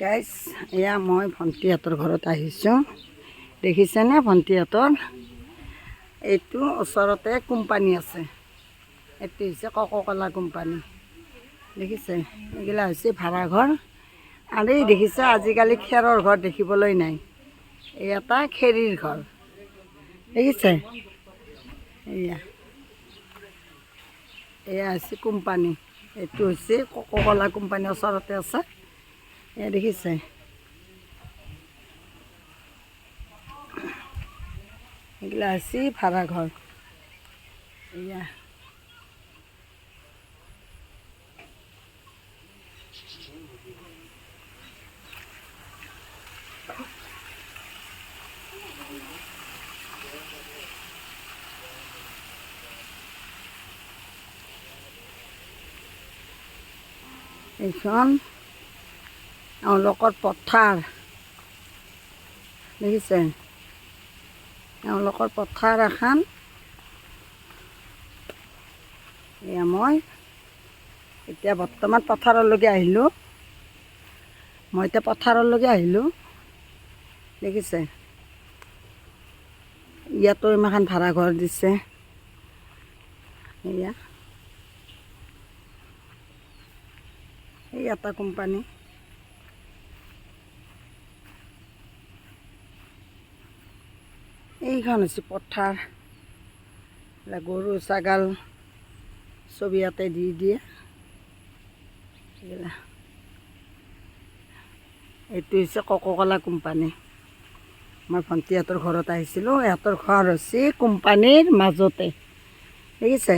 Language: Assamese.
গাইজ এয়া মই ভণ্টিহঁতৰ ঘৰত আহিছোঁ। দেখিছেনে ভণ্টিহঁতৰ? এইটো ওচৰতে কোম্পানী আছে। এইটো হৈছে কোকা-কোলা কোম্পানী। দেখিছে? এইগিলা হৈছে ভাড়াঘৰ। আৰু এই দেখিছে আজিকালি খেৰৰ ঘৰ দেখিবলৈ নাই। এই এটা খেৰীৰ ঘৰ। দেখিছে? এয়া এয়া হৈছে কোম্পানী। এইটো হৈছে কোকা-কোলা কোম্পানী ওচৰতে আছে। এয়া দেখিছে? এগুলা আছে ভাড়াঘৰ। এয়া এইখন এওঁলোকৰ পথাৰ। দেখিছে? এওঁলোকৰ পথাৰ এখন। এয়া মই এতিয়া বৰ্তমান পথাৰলৈকে আহিলোঁ। দেখিছে? ইয়াতো ইমান ভাড়াঘৰ দিছে। এয়া এই এটা কোম্পানী। এইখন হৈছে পথাৰ। গৰু ছাগাল চব ইয়াতে দি দিয়ে। এইটো হৈছে কোকা-কোলা কোম্পানী। মই ভণ্টিহঁতৰ ঘৰত আহিছিলোঁ। ইহঁতৰ ঘৰ হৈছে কোম্পানীৰ মাজতে। দেখিছে?